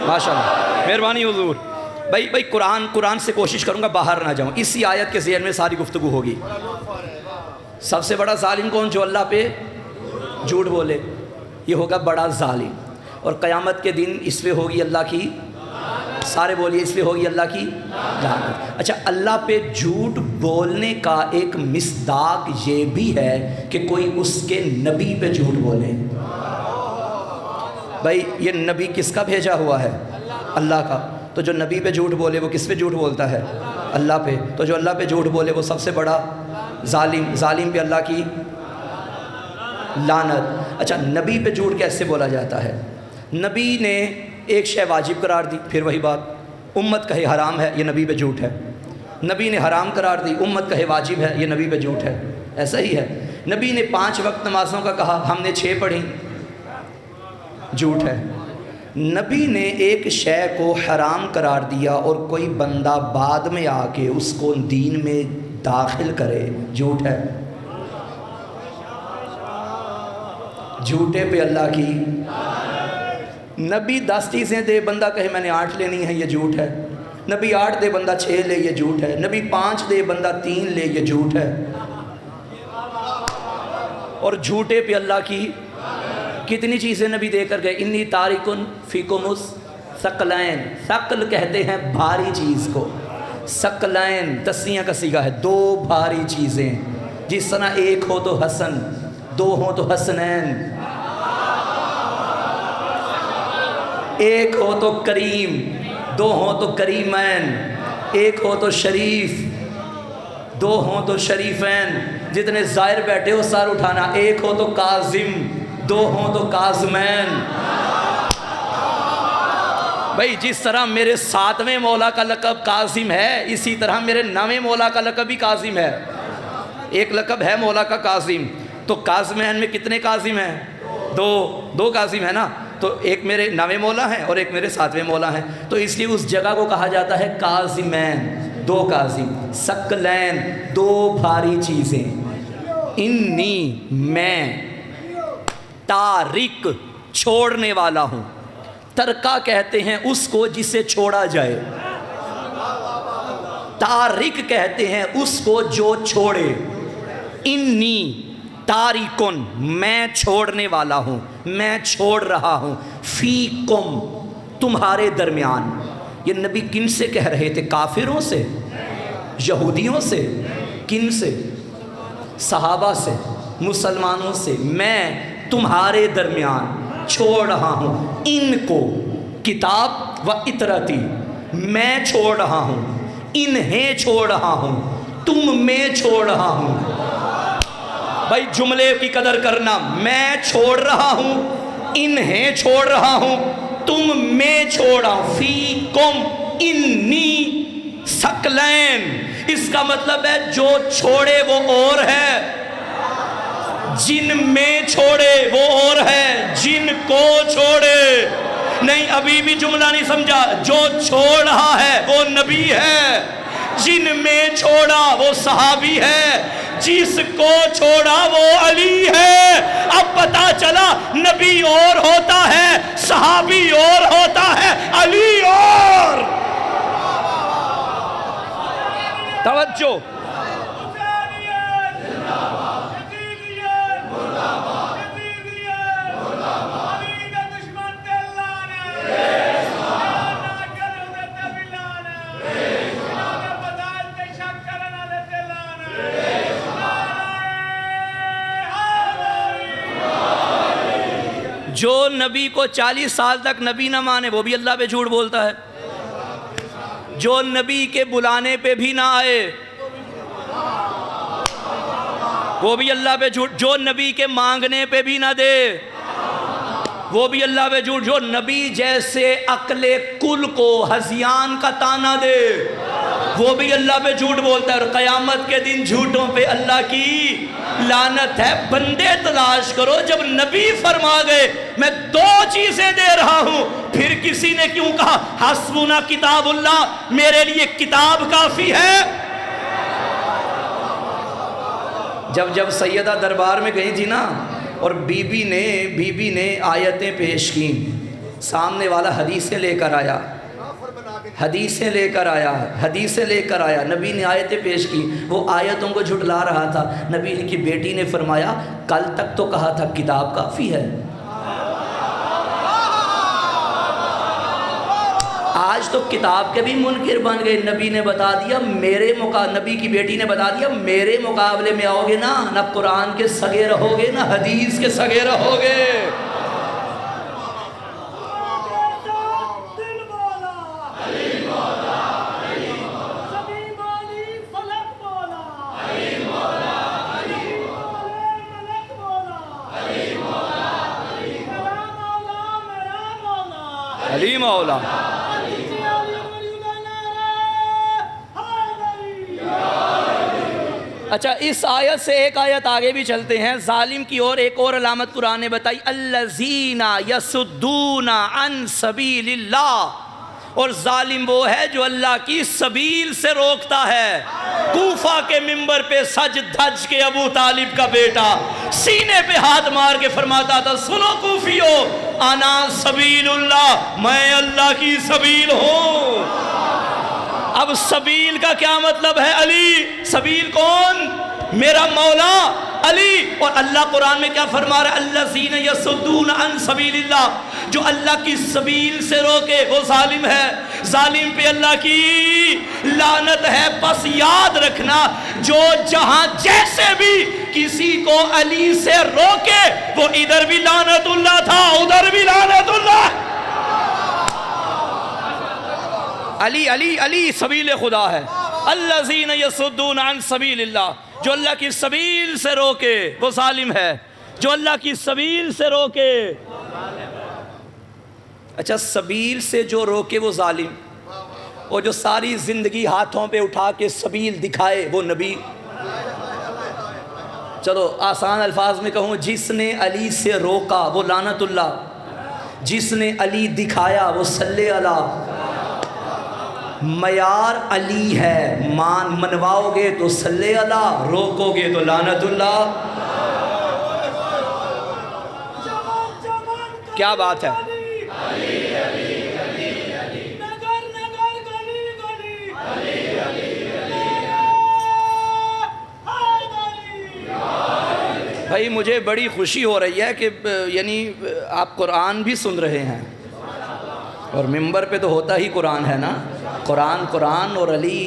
ماشاءاللہ، مہربانی حضور۔ بھائی قرآن سے کوشش کروں گا باہر نہ جاؤں، اسی آیت کے ذیل میں ساری گفتگو ہوگی۔ سب سے بڑا ظالم کون؟ جو اللہ پہ جھوٹ بولے، یہ ہوگا بڑا ظالم۔ اور قیامت کے دن اس پہ ہوگی اللہ کی، سارے بولیے، اس پہ ہوگی اللہ کی لعنت۔ اچھا، اللہ پہ جھوٹ بولنے کا ایک مصداق یہ بھی ہے کہ کوئی اس کے نبی پہ جھوٹ بولے۔ بھائی یہ نبی کس کا بھیجا ہوا ہے؟ اللہ کا۔ تو جو نبی پہ جھوٹ بولے وہ کس پہ جھوٹ بولتا ہے؟ اللہ پہ۔ تو جو اللہ پہ جھوٹ بولے وہ سب سے بڑا ظالم، ظالم پہ اللہ کی لعنت۔ اچھا، نبی پہ جھوٹ کیسے بولا جاتا ہے؟ نبی نے ایک شے واجب قرار دی، پھر وہی بات، امت کہے حرام ہے، یہ نبی پہ جھوٹ ہے۔ نبی نے حرام قرار دی، امت کہے واجب ہے، یہ نبی پہ جھوٹ ہے۔ ایسا ہی ہے، نبی نے 5 وقت نمازوں کا کہا، ہم نے 6 پڑھی، جھوٹ ہے۔ نبی نے ایک شے کو حرام قرار دیا اور کوئی بندہ بعد میں آ کے اس کو دین میں داخل کرے، جھوٹ ہے۔ جھوٹے پہ اللہ کی۔ نبی 10 چیزیں دے، بندہ کہے میں نے 8 لینی ہے، یہ جھوٹ ہے۔ نبی 8 دے، بندہ 6 لے، یہ جھوٹ ہے۔ نبی 5 دے، بندہ 3 لے، یہ جھوٹ ہے۔ اور جھوٹے پہ اللہ کی کتنی چیزیں نبی دے کر گئے؟ انی تارکن فیکم الثقلین، ثقل کہتے ہیں بھاری چیز کو، ثقلین تسنیہ کا صیغہ ہے، 2 بھاری چیزیں۔ جس طرح ایک ہو تو حسن، 2 ہو تو حسنین، ایک ہو تو کریم، 2 ہو تو کریمین، ایک ہو تو شریف، 2 ہوں تو شریفین۔ جتنے زائر بیٹھے ہو سر اٹھانا، ایک ہو تو کاظم، 2 ہوں تو کاظمین۔ بھائی جس طرح میرے 7ویں مولا کا لقب کاظم ہے، اسی طرح میرے 9ویں مولا کا لقب بھی کاظم ہے۔ ایک لقب ہے مولا کا کاظم، تو کاظمین میں کتنے کاظم ہیں؟ 2 کاظم ہے نا۔ تو ایک میرے 9ویں مولا ہیں اور ایک میرے 7ویں مولا ہیں، تو اس لیے اس جگہ کو کہا جاتا ہے کاظمین، 2 کاظم، ثقلین 2 بھاری چیزیں۔ انی میں تارک چھوڑنے والا ہوں، ترکہ کہتے ہیں اس کو جسے چھوڑا جائے، تارک کہتے ہیں اس کو جو چھوڑے۔ انی تارکن، میں چھوڑنے والا ہوں، میں چھوڑ رہا ہوں، فیکم تمہارے درمیان۔ یہ نبی کن سے کہہ رہے تھے؟ کافروں سے، یہودیوں سے، کن سے؟ صحابہ سے، مسلمانوں سے۔ میں تمہارے درمیان چھوڑ رہا ہوں ان کو، کتاب و اطرتی، میں چھوڑ رہا ہوں، انہیں چھوڑ رہا ہوں، تم میں چھوڑ رہا ہوں۔ بھائی جملے کی قدر کرنا، میں چھوڑ رہا ہوں، انہیں چھوڑ رہا ہوں، تم میں چھوڑ رہا ہوں۔ فیکم انی ثقلین، اس کا مطلب ہے جو چھوڑے وہ اور ہے، جن میں چھوڑے وہ اور ہے، جن کو چھوڑے نہیں۔ ابھی بھی جملہ نہیں سمجھا۔ جو چھوڑ رہا ہے وہ نبی ہے، جن میں چھوڑا وہ صحابی ہے، جس کو چھوڑا وہ علی ہے۔ اب پتا چلا نبی اور ہوتا ہے، صحابی اور ہوتا ہے، علی اور۔ توجہ، جو نبی کو 40 سال تک نبی نہ مانے وہ بھی اللہ پہ جھوٹ بولتا ہے، جو نبی کے بلانے پہ بھی نہ آئے وہ بھی اللہ پہ جھوٹ، جو نبی کے مانگنے پہ بھی نہ دے وہ بھی اللہ پہ جھوٹ، جو نبی جیسے عقل کل کو ہذیان کا تانا دے وہ بھی اللہ پہ جھوٹ بولتا ہے۔ اور قیامت کے دن جھوٹوں پہ اللہ کی لعنت ہے۔ بندے تلاش کرو، جب نبی فرما گئے میں 2 چیزیں دے رہا ہوں، پھر کسی نے کیوں کہا حسبنا کتاب اللہ، میرے لیے کتاب کافی ہے؟ جب سیدہ دربار میں گئی تھی نا، اور بی بی نے آیتیں پیش کی، سامنے والا حدیثیں لے کر آیا، حدیثیں لے کر آیا، نبی نے آیتیں پیش کی، وہ آیتوں کو جھٹلا رہا تھا۔ نبی کی بیٹی نے فرمایا کل تک تو کہا تھا کتاب کافی ہے، آج تو کتاب کے بھی منکر بن گئے۔ نبی نے بتا دیا نبی کی بیٹی نے بتا دیا میرے مقابلے میں آؤ گے نا، نہ قرآن کے سگے رہو گے نہ حدیث کے سگے رہو گے۔ علی مولا۔ اچھا اس آیت سے ایک آیت آگے بھی چلتے ہیں، ظالم کی اور ایک اور علامت قرآن نے بتائی، الذین یصدون عن سبیل اللہ، اور ظالم وہ ہے جو اللہ کی سبیل سے روکتا ہے۔ کوفہ کے منبر پہ سج دھج کے ابو طالب کا بیٹا سینے پہ ہاتھ مار کے فرماتا تھا سنو کوفیو، انا سبیل اللہ، میں اللہ کی سبیل ہوں۔ اب سبیل کا کیا مطلب ہے؟ علی۔ سبیل کون؟ میرا مولا علی۔ اور اللہ قرآن میں کیا فرما رہا ہے؟ الذین یصدون عن سبیل اللہ، جو اللہ کی سبیل سے روکے وہ ظالم ہے، ظالم پہ اللہ کی لعنت ہے۔ پس یاد رکھنا جو جہاں جیسے بھی کسی کو علی سے روکے وہ ادھر بھی لعنت اللہ تھا ادھر بھی لعنت اللہ۔ علی علی علی سبیل خدا ہے۔ الذین یصدون عن سبیل اللہ، جو اللہ کی سبیل سے روکے وہ ظالم ہے، جو اللہ کی سبیل سے روکے۔ اچھا سبیل سے جو روکے وہ ظالم، اور جو ساری زندگی ہاتھوں پہ اٹھا کے سبیل دکھائے وہ نبی۔ چلو آسان الفاظ میں کہوں، جس نے علی سے روکا وہ لعنت اللہ، جس نے علی دکھایا وہ صلی اللہ۔ معیار علی ہے، منواؤ گے تو صلی اللہ، روکو گے تو لعنت اللہ۔ کیا بات ہے؟ بھائی مجھے بڑی خوشی ہو رہی ہے کہ یعنی آپ قرآن بھی سن رہے ہیں، اور منبر پہ تو ہوتا ہی قرآن ہے نا، قرآن قرآن اور علی،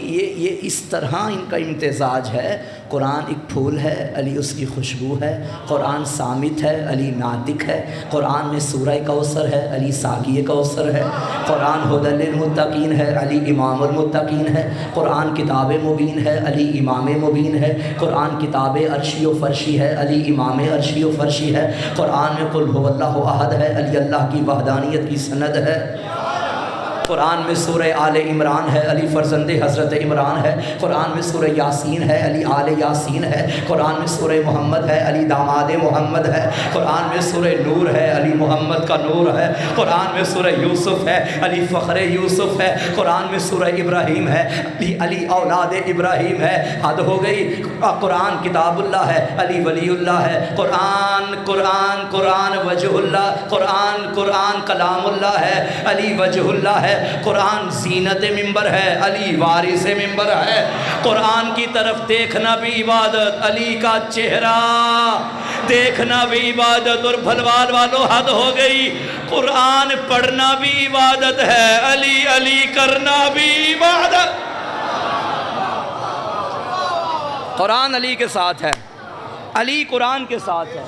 یہ اس طرح ان کا امتزاج ہے۔ قرآن ایک پھول ہے، علی اس کی خوشبو ہے۔ قرآن صامت ہے، علی ناطق ہے۔ قرآن میں سورہ کوثر ہے، علی ساقی کوثر ہے۔ قرآن ہدی للمتقین ہے، علی امام المتقین ہے۔ قرآن کتاب مبین ہے، علی امام مبین ہے۔ قرآن کتاب عرشی و فرشی ہے، علی امام عرشی و فرشی ہے۔ قرآن میں قل هو اللہ احد ہے، علی اللہ کی وحدانیت کی سند ہے۔ قرآن میں سورہ آل عمران ہے، علی فرزند حضرت عمران ہے۔ قرآن میں سورہ یاسین ہے، علی آل یاسین ہے۔ قرآن میں سورہ محمد ہے، علی داماد محمد ہے۔ قرآن میں سورہ نور ہے، علی محمد کا نور ہے۔ قرآن میں سورہ یوسف ہے، علی فخر یوسف ہے۔ قرآن میں سورہ ابراہیم ہے، علی اولاد ابراہیم ہے۔ حد ہو گئی، قرآن کتاب اللہ ہے، علی ولی اللہ ہے۔ قرآن قرآن قرآن وجہ اللہ، قرآن قرآن کلام اللہ ہے، علی وجہ اللہ ہے۔ قرآن زینت ممبر ہے، علی وارث ممبر ہے۔ قرآن کی طرف دیکھنا بھی عبادت، علی کا چہرہ دیکھنا بھی عبادت۔ اور بھلوال والوں حد ہو گئی، قرآن پڑھنا بھی عبادت ہے، علی علی کرنا بھی عبادت۔ قرآن علی کے ساتھ ہے، علی قرآن کے ساتھ ہے۔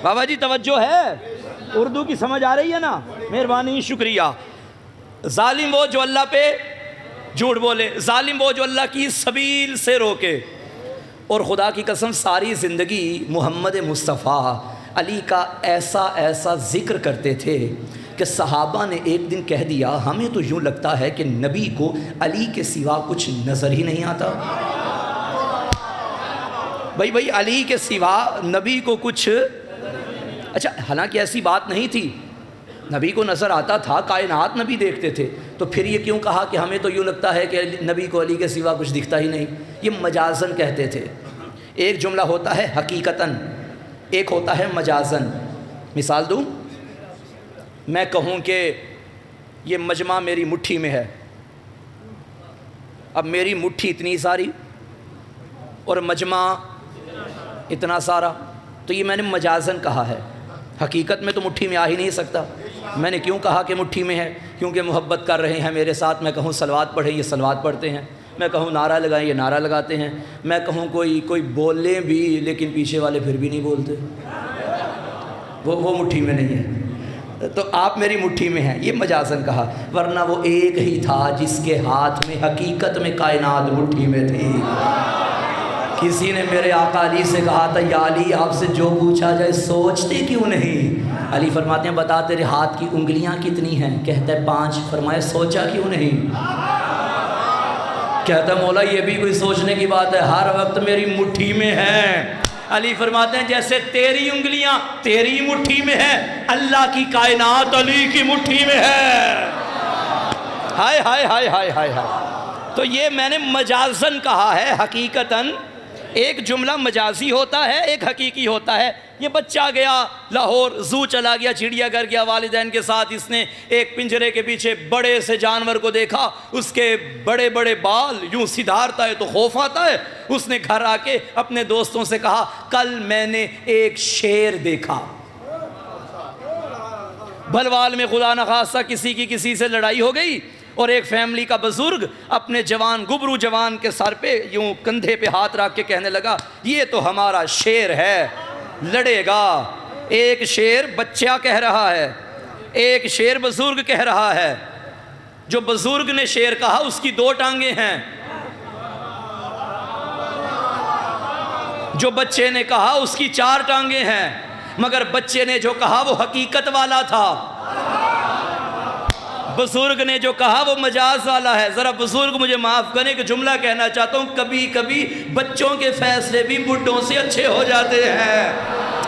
بابا جی توجہ ہے، اردو کی سمجھ آ رہی ہے نا؟ مہربانی، شکریہ۔ ظالم وہ جو اللہ پہ جھوٹ بولے، ظالم وہ جو اللہ کی سبیل سے روکے۔ اور خدا کی قسم ساری زندگی محمد مصطفیٰ علی کا ایسا ایسا ذکر کرتے تھے کہ صحابہ نے ایک دن کہہ دیا ہمیں تو یوں لگتا ہے کہ نبی کو علی کے سوا کچھ نظر ہی نہیں آتا۔ بھائی علی کے سوا نبی کو کچھ، اچھا حالانکہ ایسی بات نہیں تھی، نبی کو نظر آتا تھا، کائنات نبی دیکھتے تھے، تو پھر یہ کیوں کہا کہ ہمیں تو یوں لگتا ہے کہ نبی کو علی کے سوا کچھ دکھتا ہی نہیں؟ یہ مجازن کہتے تھے۔ ایک جملہ ہوتا ہے حقیقتاً، ایک ہوتا ہے مجازن۔ مثال دوں، میں کہوں کہ یہ مجمع میری مٹھی میں ہے، اب میری مٹھی اتنی ساری اور مجمع اتنا سارا، تو یہ میں نے مجازن کہا ہے، حقیقت میں تو مٹھی میں آ ہی نہیں سکتا۔ میں نے کیوں کہا کہ مٹھی میں ہے؟ کیونکہ محبت کر رہے ہیں میرے ساتھ، میں کہوں صلوات پڑھیں یہ صلوات پڑھتے ہیں، میں کہوں نعرہ لگائیں یہ نعرہ لگاتے ہیں، میں کہوں کوئی بولیں بھی لیکن پیچھے والے پھر بھی نہیں بولتے، وہ مٹھی میں نہیں ہے۔ تو آپ میری مٹھی میں ہیں، یہ مجازن کہا، ورنہ وہ ایک ہی تھا جس کے ہاتھ میں حقیقت میں کائنات مٹھی میں تھی۔ کسی نے میرے آقا علی سے کہا تھا یا علی آپ سے جو پوچھا جائے سوچتے کیوں نہیں؟ علی فرماتے ہیں بتا تیرے ہاتھ کی انگلیاں کتنی ہیں؟ کہتا ہے 5۔ فرمایا سوچا کیوں نہیں؟ کہتا ہے مولا یہ بھی کوئی سوچنے کی بات ہے، ہر وقت میری مٹھی میں ہے۔ علی فرماتے ہیں جیسے تیری انگلیاں تیری مٹھی میں ہے، اللہ کی کائنات علی کی مٹھی میں ہے۔ ہائے ہائے ہائے ہائے ہائے ہائے۔ تو یہ میں نے مجازن کہا ہے، حقیقتاً ایک جملہ مجازی ہوتا ہے، ایک حقیقی ہوتا ہے۔ یہ بچہ گیا لاہور، زو چلا گیا، چڑیا گھر گیا والدین کے ساتھ، اس نے ایک پنجرے کے پیچھے بڑے سے جانور کو دیکھا، اس کے بڑے بڑے بال یوں سدھارتا ہے تو خوف آتا ہے۔ اس نے گھر آ کے اپنے دوستوں سے کہا کل میں نے ایک شیر دیکھا۔ بھلوال میں خدا نخواستہ کسی سے لڑائی ہو گئی، اور ایک فیملی کا بزرگ اپنے جوان گبرو جوان کے سر پہ یوں کندھے پہ ہاتھ رکھ کے کہنے لگا یہ تو ہمارا شیر ہے، لڑے گا۔ ایک شیر بچہ کہہ رہا ہے، ایک شیر بزرگ کہہ رہا ہے۔ جو بزرگ نے شیر کہا اس کی 2 ٹانگیں ہیں، جو بچے نے کہا اس کی 4 ٹانگیں ہیں، مگر بچے نے جو کہا وہ حقیقت والا تھا، بزرگ نے جو کہا وہ مجاز والا ہے۔ ذرا بزرگ مجھے معاف کریں کہ جملہ کہنا چاہتا ہوں، کبھی کبھی بچوں کے فیصلے بھی بڈھوں سے اچھے ہو جاتے ہیں۔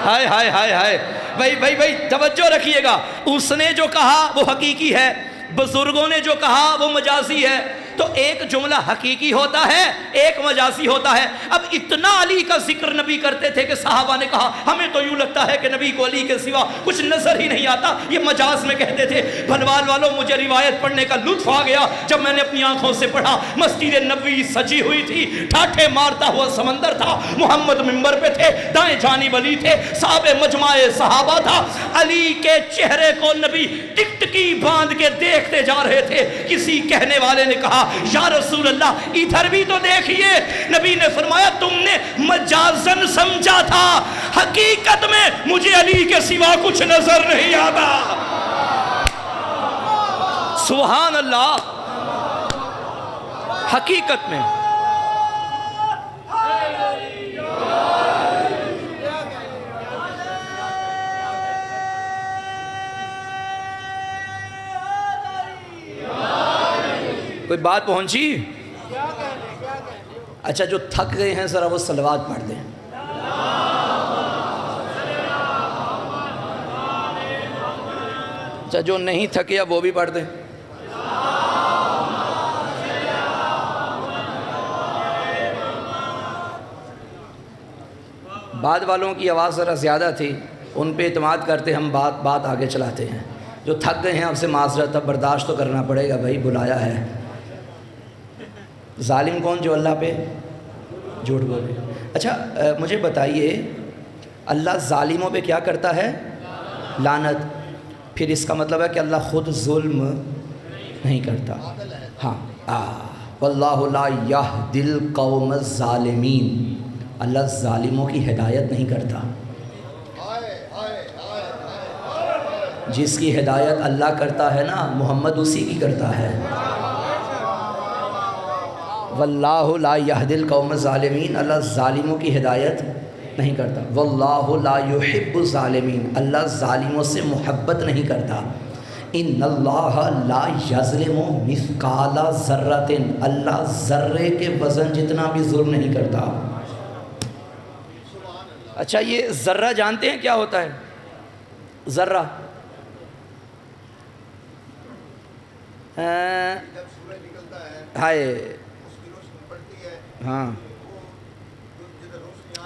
ہائے ہائے ہائے ہائے، بھائی توجہ رکھیے گا، اس نے جو کہا وہ حقیقی ہے، بزرگوں نے جو کہا وہ مجازی ہے۔ تو ایک جملہ حقیقی ہوتا ہے، ایک مجازی ہوتا ہے۔ اب اتنا علی کا ذکر نبی کرتے تھے کہ صحابہ نے کہا ہمیں تو یوں لگتا ہے کہ نبی کو علی کے سوا کچھ نظر ہی نہیں آتا، یہ مجاز میں کہتے تھے۔ بھلوال والوں مجھے روایت پڑھنے کا لطف آ گیا جب میں نے اپنی آنکھوں سے پڑھا، مسجد نبوی سجی ہوئی تھی، ٹھاٹھے مارتا ہوا سمندر تھا، محمد ممبر پہ تھے، دائیں جانب علی تھے، صحابہ مجمع صحابہ تھا، علی کے چہرے کو نبی ٹکٹکی باندھ کے دیکھتے جا رہے تھے۔ کسی کہنے والے نے کہا یا رسول اللہ ادھر بھی تو دیکھیے، نبی نے فرمایا تم نے مجازن سمجھا تھا، حقیقت میں مجھے علی کے سوا کچھ نظر نہیں آتا۔ سبحان اللہ، حقیقت میں کوئی بات پہنچی؟ اچھا جو تھک گئے ہیں ذرا وہ صلوات پڑھ دیں۔ اچھا جو نہیں تھکے وہ بھی پڑھ دیں۔ بعد والوں کی آواز ذرا زیادہ تھی، ان پہ اعتماد کرتے ہم بات آگے چلاتے ہیں۔ جو تھک گئے ہیں اب سے معذرت، اب برداشت تو کرنا پڑے گا بھائی، بلایا ہے۔ ظالم کون؟ جو اللہ پہ جھوٹ بولے۔ اچھا مجھے بتائیے اللہ ظالموں پہ کیا کرتا ہے؟ لعنت۔ پھر اس کا مطلب ہے کہ اللہ خود ظلم نہیں کرتا۔ ہاں واللہ لا یہدی القوم الظالمین، اللہ ظالموں کی ہدایت نہیں کرتا۔ جس کی ہدایت اللہ کرتا ہے نا محمد اسی کی کرتا ہے۔ واللہ لا یہدی القوم الظالمین، اللہ ظالموں کی ہدایت نہیں کرتا۔ واللہ لا یحب الظالمین، اللہ ظالموں سے محبت نہیں کرتا۔ ان اللہ لا یظلم مثقال ذرۃ، اللہ ذرے کے وزن جتنا بھی ظلم نہیں کرتا۔ اچھا یہ ذرہ جانتے ہیں کیا ہوتا ہے؟ ذرہ ہائے ہاں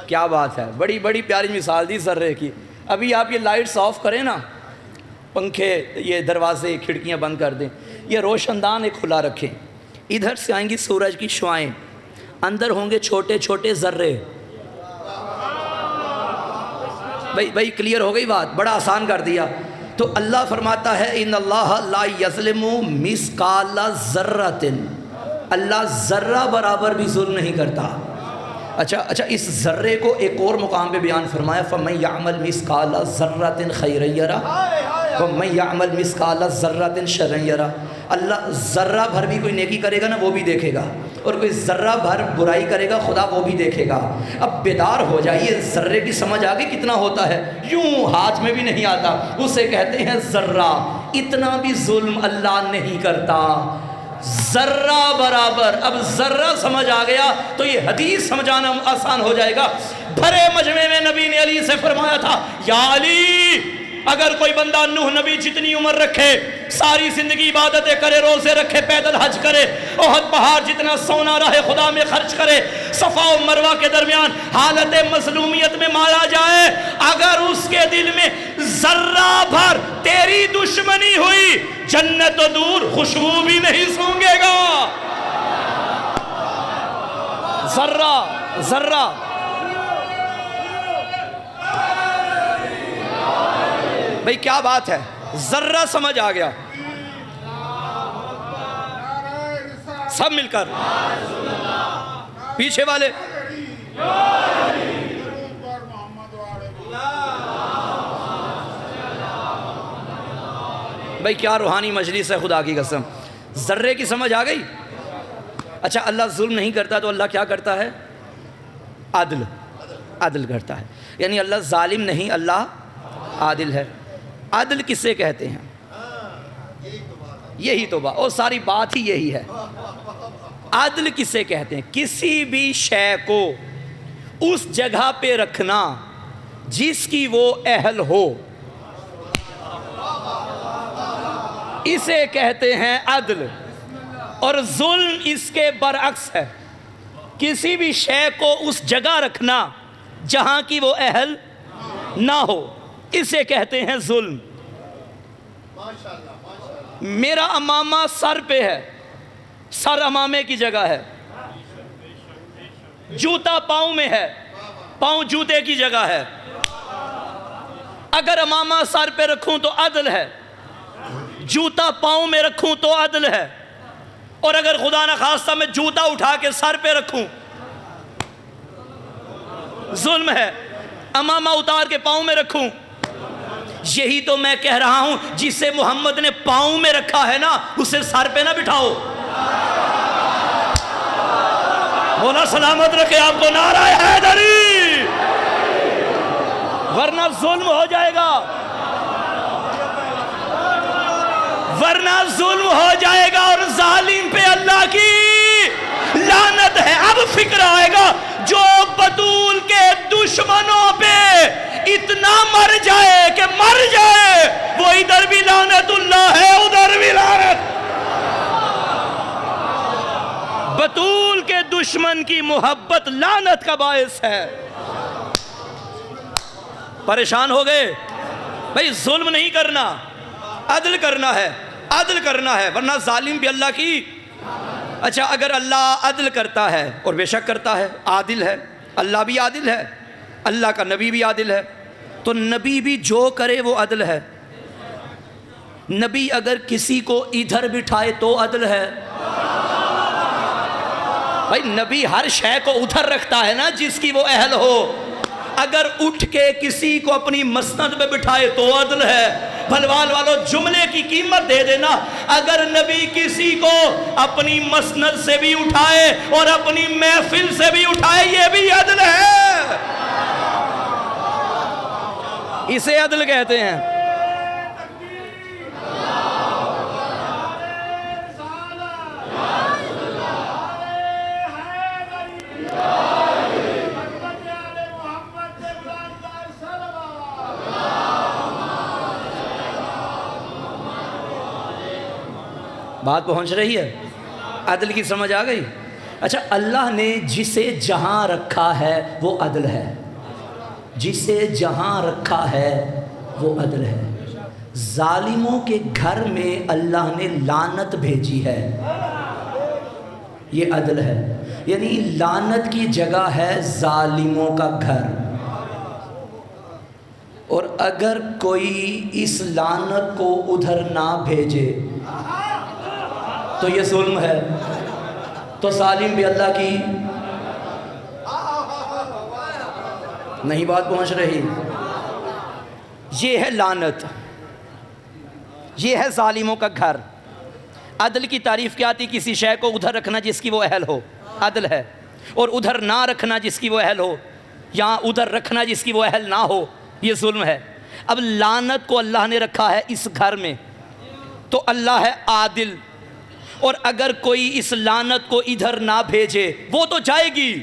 کیا بات ہے، بڑی بڑی پیاری مثال دی ذرے کی۔ ابھی آپ یہ لائٹس آف کریں نا، پنکھے یہ دروازے کھڑکیاں بند کر دیں، یہ روشن دان ایک کھلا رکھیں، ادھر سے آئیں گی سورج کی شعائیں، اندر ہوں گے چھوٹے چھوٹے ذرے. بھائی کلیئر ہو گئی بات؟ بڑا آسان کر دیا. تو اللہ فرماتا ہے ان اللہ لا یظلم مثقال ذرۃ، اللہ ذرہ برابر بھی ظلم نہیں کرتا. اچھا اس ذرے کو ایک اور مقام پہ بیان فرمایا فَمَن يَعْمَلْ مِثْقَالَ ذَرَّةٍ خَيْرًا يَرَهُ وَمَن يَعْمَلْ مِثْقَالَ ذَرَّةٍ شَرًّا يَرَهُ. اللہ ذرہ بھر بھی کوئی نیکی کرے گا نا وہ بھی دیکھے گا، اور کوئی ذرہ بھر برائی کرے گا خدا وہ بھی دیکھے گا. اب بیدار ہو جائیے، ذرے کی سمجھ آگے کتنا ہوتا ہے، یوں ہاتھ میں بھی نہیں آتا، اسے کہتے ہیں ذرہ. اتنا بھی ظلم اللہ نہیں کرتا، ذرہ برابر. اب ذرہ سمجھ آ گیا تو یہ حدیث سمجھانا آسان ہو جائے گا. بھرے مجمع میں نبی نے علی سے فرمایا تھا یا علی، اگر کوئی بندہ نوح نبی جتنی عمر رکھے، ساری زندگی عبادتیں کرے، روزے رکھے، پیدل حج کرے، احد پہاڑ جتنا سونا راہ خدا میں خرچ کرے، صفا و مروہ کے درمیان حالت مظلومیت میں مارا جائے، اگر اس کے دل میں ذرہ بھر تیری دشمنی ہوئی، جنت و دور خوشبو بھی نہیں سونگے گا. ذرہ بھئی کیا بات ہے، ذرہ سمجھ آ گیا. سب مل کر پیچھے والے بھئی کیا روحانی مجلس ہے خدا کی قسم. ذرے کی سمجھ آ گئی. اچھا اللہ ظلم نہیں کرتا تو اللہ کیا کرتا ہے؟ عدل کرتا ہے. یعنی اللہ ظالم نہیں، اللہ عادل ہے. عدل کسے کہتے ہیں؟ یہی تو بات، اور ساری بات ہی یہی ہے. عدل کسے کہتے ہیں؟ کسی بھی شے کو اس جگہ پہ رکھنا جس کی وہ اہل ہو، اسے کہتے ہیں عدل. اور ظلم اس کے برعکس ہے، کسی بھی شے کو اس جگہ رکھنا جہاں کی وہ اہل نہ ہو، اسے کہتے ہیں ظلم. میرا امامہ سر پہ ہے، سر امامے کی جگہ ہے. جوتا پاؤں میں ہے، پاؤں جوتے کی جگہ ہے. اگر امامہ سر پہ رکھوں تو عدل ہے، جوتا پاؤں میں رکھوں تو عدل ہے. اور اگر خدا نہ خواستہ میں جوتا اٹھا کے سر پہ رکھوں ظلم ہے. امامہ اتار کے پاؤں میں رکھوں، یہی تو میں کہہ رہا ہوں، جسے محمد نے پاؤں میں رکھا ہے نا اسے سر پہ نہ بٹھاؤ. مولا سلامت رکھے آپ کو. نعرہ حیدری، ورنہ ظلم ہو جائے گا، ورنہ ظلم ہو جائے گا اور ظالم پہ اللہ کی لعنت ہے. اب فکر آئے گا جو بطول کے دشمنوں پہ اتنا مر جائے کہ مر جائے، وہ ادھر بھی لعنت اللہ ہے ادھر بھی لعنت. بطول کے دشمن کی محبت لعنت کا باعث ہے. پریشان ہو گئے؟ بھئی ظلم نہیں کرنا، عدل کرنا ہے، عدل کرنا ہے، ورنہ ظالم بھی اللہ کی. اچھا اگر اللہ عدل کرتا ہے، اور بے شک کرتا ہے، عادل ہے، اللہ بھی عادل ہے، اللہ کا نبی بھی عادل ہے، تو نبی بھی جو کرے وہ عدل ہے. نبی اگر کسی کو ادھر بٹھائے تو عدل ہے. بھائی نبی ہر شے کو ادھر رکھتا ہے نا جس کی وہ اہل ہو. اگر اٹھ کے کسی کو اپنی مسند پہ بٹھائے تو عدل ہے. بھلوال والو جملے کی قیمت دے دینا. اگر نبی کسی کو اپنی مسند سے بھی اٹھائے اور اپنی محفل سے بھی اٹھائے یہ بھی عدل ہے. اسے عدل کہتے ہیں. بات پہنچ رہی ہے؟ عدل کی سمجھ آ گئی؟ اچھا اللہ نے جسے جہاں رکھا ہے وہ عدل ہے، جسے جہاں رکھا ہے وہ عدل ہے. ظالموں کے گھر میں اللہ نے لعنت بھیجی ہے، یہ عدل ہے، یعنی لعنت کی جگہ ہے ظالموں کا گھر، اور اگر کوئی اس لعنت کو ادھر نہ بھیجے تو یہ ظلم ہے، تو ظالم بھی اللہ کی نہیں بات پہنچ رہی۔ یہ ہے لعنت، یہ ہے ظالموں کا گھر۔ عدل کی تعریف کیا تھی؟ کسی شے کو ادھر رکھنا جس کی وہ اہل ہو، عدل ہے، اور ادھر نہ رکھنا جس کی وہ اہل ہو، یا ادھر رکھنا جس کی وہ اہل نہ ہو، یہ ظلم ہے۔ اب لعنت کو اللہ نے رکھا ہے اس گھر میں، تو اللہ ہے عادل، اور اگر کوئی اس لعنت کو ادھر نہ بھیجے وہ تو جائے گی،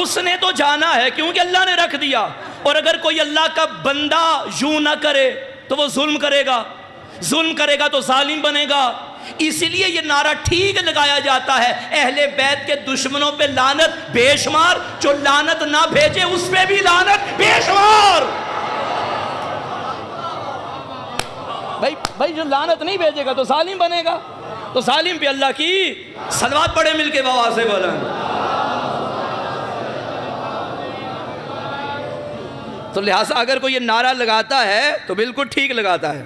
اس نے تو جانا ہے کیونکہ اللہ نے رکھ دیا، اور اگر کوئی اللہ کا بندہ یوں نہ کرے تو وہ ظلم کرے گا، ظلم کرے گا تو ظالم بنے گا۔ اس لیے یہ نعرہ ٹھیک لگایا جاتا ہے، اہل بیت کے دشمنوں پہ لعنت بے شمار، جو لعنت نہ بھیجے اس پہ بھی لعنت بے شمار۔ بھائی جو لعنت نہیں بھیجے گا تو ظالم بنے گا، تو ظالم پہ اللہ کی صلوات پڑھے مل کے بآواز بلند۔ تو لہٰذا اگر کوئی یہ نعرہ لگاتا ہے تو بالکل ٹھیک لگاتا ہے۔